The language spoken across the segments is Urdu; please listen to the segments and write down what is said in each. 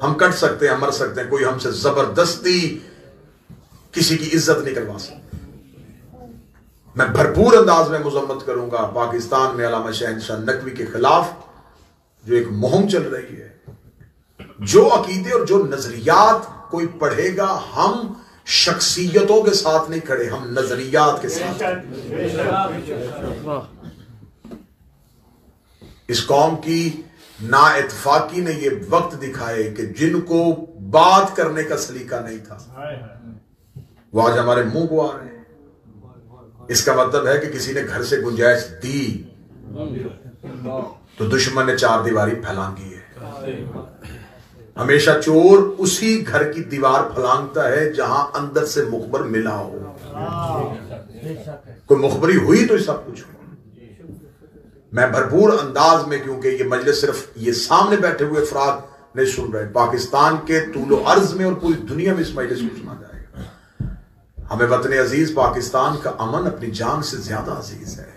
ہم کٹ سکتے ہیں، مر سکتے ہیں، کوئی ہم سے زبردستی کسی کی عزت نہیں کروا سکتا۔ میں بھرپور انداز میں مذمت کروں گا پاکستان میں علامہ شہنشاہ نقوی کے خلاف جو ایک مہم چل رہی ہے، جو عقیدے اور جو نظریات کوئی پڑھے گا، ہم شخصیتوں کے ساتھ نہیں کھڑے، ہم نظریات کے ساتھ۔ اس قوم کی نا اتفاقی نے یہ وقت دکھائے کہ جن کو بات کرنے کا سلیقہ نہیں تھا وہ آج ہمارے منہ کو آ رہے ہیں۔ اس کا مطلب ہے کہ کسی نے گھر سے گنجائش دی تو دشمن نے چار دیواری پھیلانگی ہے۔ ہمیشہ چور اسی گھر کی دیوار پھلانگتا ہے جہاں اندر سے مخبر ملا ہو۔ کوئی مخبری ہوئی تو سب کچھ ہو۔ میں بھرپور انداز میں، کیونکہ یہ مجلس صرف یہ سامنے بیٹھے ہوئے افراد نہیں سن رہے، پاکستان کے طول و عرض میں اور پوری دنیا میں اس مجلس کو سنا جائے گا۔ ہمیں وطن عزیز پاکستان کا امن اپنی جان سے زیادہ عزیز ہے،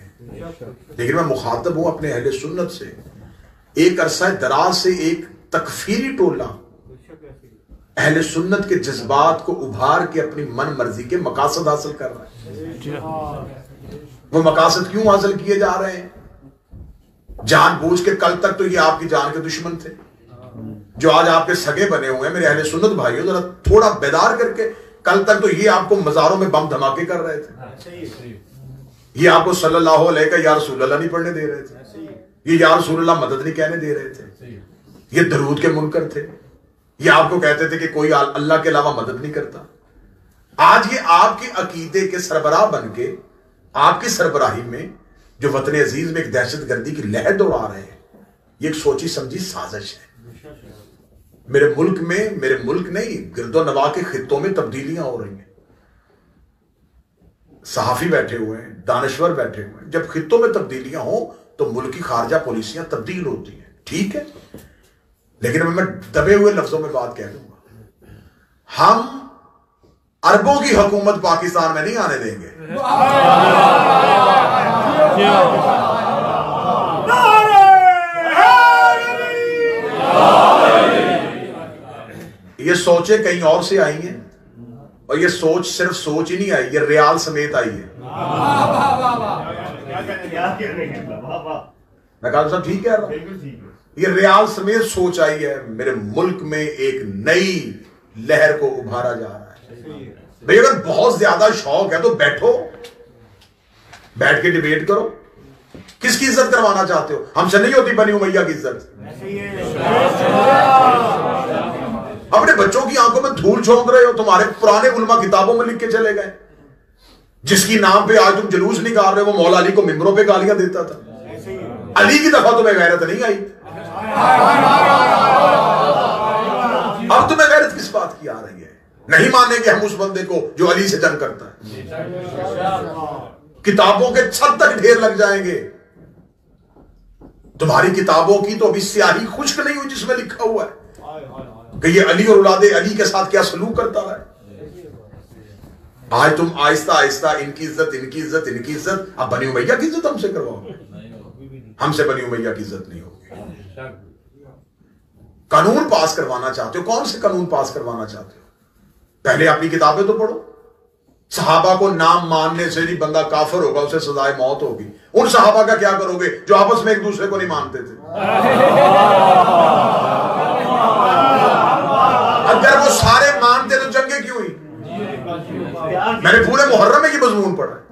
لیکن میں مخاطب ہوں اپنے اہل سنت سے۔ ایک عرصہ دراز سے ایک تکفیری ٹولہ اہل سنت کے جذبات کو ابھار کے اپنی من مرضی کے مقاصد حاصل کر رہا ہے۔ وہ مقاصد کیوں حاصل کیے جا رہے ہیں؟ جان بوجھ کے کل تک تو یہ آپ کی جان کے دشمن تھے، جو آج آپ کے سگے بنے ہوئے ہیں۔ میرے اہل سنت بھائیوں، ذرا تھوڑا بیدار کر کے، کل تک تو یہ آپ کو مزاروں میں بم دھماکے کر رہے تھے، یہ آپ کو صلی اللہ علیہ کا یا رسول اللہ نہیں پڑھنے دے رہے تھے، یہ یا رسول اللہ مدد نہیں کہنے دے رہے تھے، یہ درود کے منکر تھے، یہ آپ کو کہتے تھے کہ کوئی اللہ کے علاوہ مدد نہیں کرتا۔ آج یہ آپ کے عقیدے کے سربراہ بن کے آپ کی سربراہی میں جو وطن عزیز میں ایک دہشت گردی کی لہر دوڑا رہے ہیں، یہ ایک سوچی سمجھی سازش ہے۔ میرے ملک نہیں، گرد و نواح کے خطوں میں تبدیلیاں ہو رہی ہیں۔ صحافی بیٹھے ہوئے ہیں، دانشور بیٹھے ہوئے ہیں۔ جب خطوں میں تبدیلیاں ہوں تو ملک کی خارجہ پالیسیاں تبدیل ہوتی ہیں، ٹھیک ہے، لیکن میں دبے ہوئے لفظوں میں بات کہہ دوں گا، ہم اربوں کی حکومت پاکستان میں نہیں آنے دیں گے۔ یہ سوچیں کہیں اور سے آئی ہیں، اور یہ سوچ صرف سوچ ہی نہیں آئی، یہ ریال سمیت آئی ہے۔ میں کہا صاحب ٹھیک ہے، یہ ریال سمیت سوچ آئی ہے۔ میرے ملک میں ایک نئی لہر کو ابھارا جا رہا ہے۔ بھئی اگر بہت زیادہ شوق ہے تو بیٹھو، بیٹھ کے ڈیبیٹ کرو۔ کس کی عزت کروانا چاہتے ہو؟ ہم سے نہیں ہوتی بنی امیہ کی عزت۔ اپنے بچوں کی آنکھوں میں دھول جھونک رہے ہو، تمہارے پرانے علماء کتابوں میں لکھ کے چلے گئے۔ جس کی نام پہ آج تم جلوس نکال رہے ہو، وہ مولا علی کو ممبروں پہ گالیاں دیتا تھا۔ علی کی دفعہ تمہیں غیرت نہیں آئی، اب تمہیں غیرت کس بات کی آ رہی ہے؟ نہیں مانیں گے ہم اس بندے کو جو علی سے جنگ کرتا ہے۔ کتابوں کے چھت تک ڈھیر لگ جائیں گے۔ تمہاری کتابوں کی تو ابھی سیاہی خشک نہیں ہوئی جس میں لکھا ہوا ہے کہ یہ علی اور اولاد علی کے ساتھ کیا سلوک کرتا ہے۔ آج تم آہستہ آہستہ ان کی عزت، اب بنی امیہ کی عزت ہم سے کرواؤ گے؟ ہم سے بنی امیہ کی عزت نہیں ہوگی۔ قانون پاس کروانا چاہتے ہو، کون سے قانون پاس کروانا چاہتے ہو؟ پہلے اپنی کتابیں تو پڑھو۔ صحابہ کو نام ماننے سے نہیں بندہ کافر ہوگا، اسے سزائے موت ہوگی۔ ان صحابہ کا کیا کرو گے جو آپس میں ایک دوسرے کو نہیں مانتے تھے؟ اگر وہ سارے مانتے تو جنگیں کیوں ہوئی؟ میں نے پورے محرم میں یہ مضمون پڑھا ہے،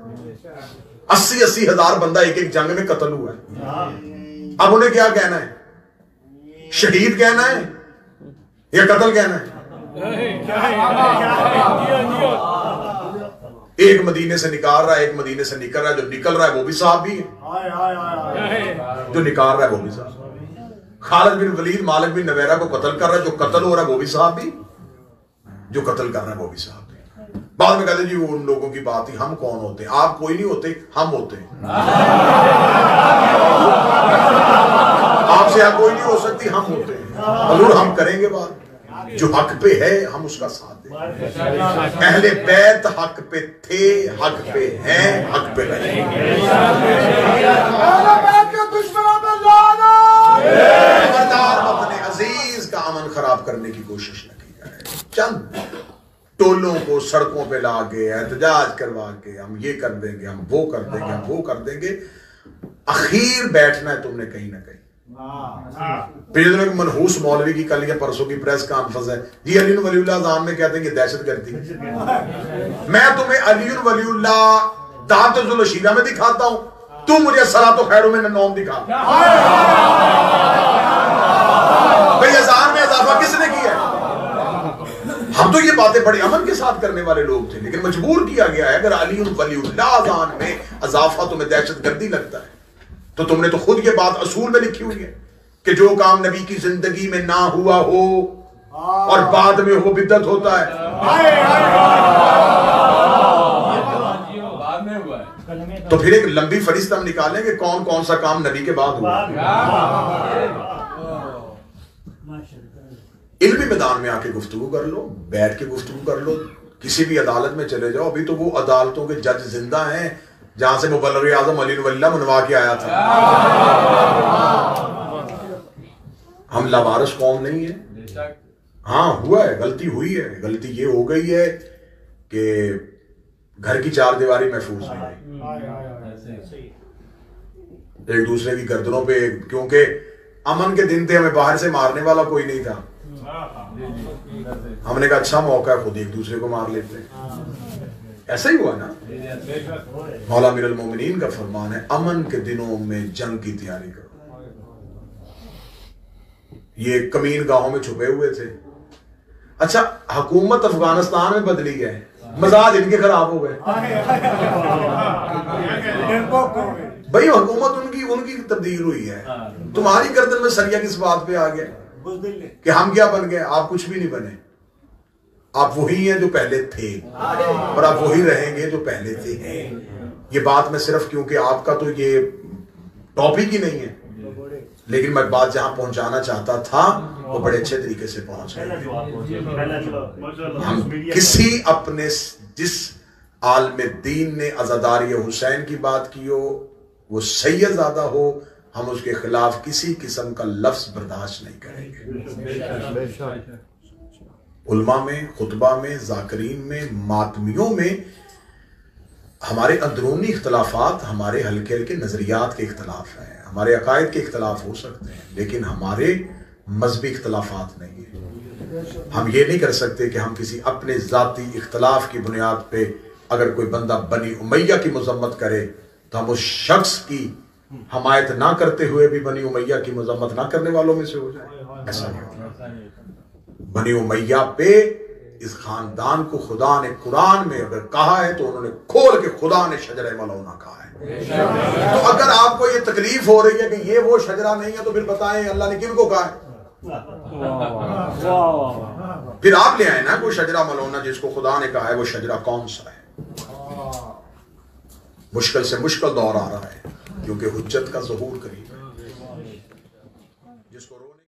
80 ہزار بندہ ایک ایک جنگ میں قتل ہوا ہے۔ اب انہیں کیا کہنا ہے؟ شہید کہنا ہے یا قتل کہنا ہے؟ ایک مدینے سے نکال رہا ہے، ایک مدینے سے نکل رہا ہے۔ جو نکل رہا ہے وہ بھی صحابی ہے، جو نکال رہا ہے وہ بھی صحابی۔ خالد بن ولید مالک بن نویرہ کو قتل کر رہا ہے، جو قتل ہو رہا ہے وہ بھی صحابی، جو قتل کر رہا ہے وہ بھی صحابی۔ بعد میں کہتے ہیں جی وہ ان لوگوں کی بات ہی، ہم کون ہوتے ہیں؟ آپ کوئی نہیں ہوتے، ہم ہوتے ہیں۔ آپ سے کوئی نہیں ہو سکتی، ہم ہوتے ہیں۔ حضور ہم کریں گے بات، جو حق پہ ہے ہم اس کا ساتھ دیں۔ اہل بیت حق پہ تھے، حق پہ ہیں، حق پہ رہیں گے۔ خبردار وطن عزیز کا امن خراب کرنے کی کوشش نہ کی جائے. چند ٹولوں کو سڑکوں پہ لا کے احتجاج کروا کے ہم یہ کر دیں گے, ہم وہ کر دیں گے, ہم وہ کر دیں گے, اخیر بیٹھنا ہے تم نے کہیں نہ کہیں. پھر منحوس مولوی کی کل یا پرسوں کی پریس کانفرنس ہے, جی علی ولی اللہ اذان میں کہتے ہیں کہ دہشت گردی. میں تمہیں علی ولی اللہ دعوت الشیرہ میں دکھاتا ہوں, تم مجھے صلاۃ و خیر من النوم دکھا. بھئی اذان میں اضافہ کس نے کیا ہے؟ ہم تو یہ باتیں بڑے امن کے ساتھ کرنے والے لوگ تھے, لیکن مجبور کیا گیا ہے. اگر علی ولی اللہ اذان میں اضافہ تمہیں دہشت گردی لگتا ہے تو تم نے تو خود یہ بات اصول میں لکھی ہوئی ہے کہ جو کام نبی کی زندگی میں نہ ہوا ہو اور بعد میں ہو بدعت ہوتا ہے. تو پھر ایک لمبی فہرست ہم نکالیں کہ کون کون سا کام نبی کے بعد ہوا. علمی میدان میں آ کے گفتگو کر لو, بیٹھ کے گفتگو کر لو, کسی بھی عدالت میں چلے جاؤ. ابھی تو وہ عدالتوں کے جج زندہ ہیں جہاں سے مبلغ اعظم علی ولی اللہ منوا کے آیا تھا. ہم لاوارث قوم نہیں ہے. ہاں ہوا ہے, غلطی ہوئی ہے. غلطی یہ ہو گئی ہے کہ گھر کی چار دیواری محفوظ نہیں ہوئی. ایک دوسرے کی گردنوں پہ, کیونکہ امن کے دن تھے, ہمیں باہر سے مارنے والا کوئی نہیں تھا. ہم نے کہا اچھا موقع ہے, خود ایک دوسرے کو مار لیتے ہیں. ایسا ہی ہوا نا. مولا امیر المومنین کا فرمان ہے امن کے دنوں میں جنگ کی تیاری کرو. یہ کمین گاہوں میں چھپے ہوئے تھے. اچھا حکومت افغانستان میں بدلی ہے, مزاج ان کے خراب ہو گئے. بھئی حکومت ان کی تبدیل ہوئی ہے, تمہاری گردن میں سریا کس بات پہ آ گیا کہ ہم کیا بن گئے؟ آپ کچھ بھی نہیں بنے. آپ وہی ہیں جو پہلے تھے اور آپ وہی رہیں گے جو پہلے تھے. یہ بات میں صرف کیونکہ آپ کا تو یہ ٹاپک ہی نہیں ہے, لیکن میں بات جہاں پہنچانا چاہتا تھا وہ بڑے اچھے طریقے سے پہنچ گئے. ہم کسی اپنے جس عالم دین نے عزاداری حسین کی بات کی ہو, وہ سید زادہ ہو, ہم اس کے خلاف کسی قسم کا لفظ برداشت نہیں کریں گے. علماء میں, خطبہ میں, ذاکرین میں, ماتمیوں میں ہمارے اندرونی اختلافات, ہمارے ہلکے ہلکے نظریات کے اختلاف ہیں, ہمارے عقائد کے اختلاف ہو سکتے ہیں, لیکن ہمارے مذہبی اختلافات نہیں ہیں. ہم یہ نہیں کر سکتے کہ ہم کسی اپنے ذاتی اختلاف کی بنیاد پہ اگر کوئی بندہ بنی امیہ کی مذمت کرے تو ہم اس شخص کی حمایت نہ کرتے ہوئے بھی بنی امیہ کی مذمت نہ کرنے والوں میں سے ہو جائے. ایسا نہیں ہوتا. بنی امیہ پہ اس خاندان کو خدا نے قرآن میں اگر کہا ہے تو انہوں نے کھول کے خدا نے شجرہ ملعونہ کہا ہے. تو اگر آپ کو یہ تکلیف ہو رہی ہے کہ یہ وہ شجرہ نہیں ہے تو پھر بتائیں اللہ نے کن کو کہا ہے؟ پھر آپ لے آئے نا کوئی شجرہ ملعونہ جس کو خدا نے کہا ہے, وہ شجرہ کون سا ہے؟ مشکل سے مشکل دور آ رہا ہے کیونکہ حجت کا ظہور قریب.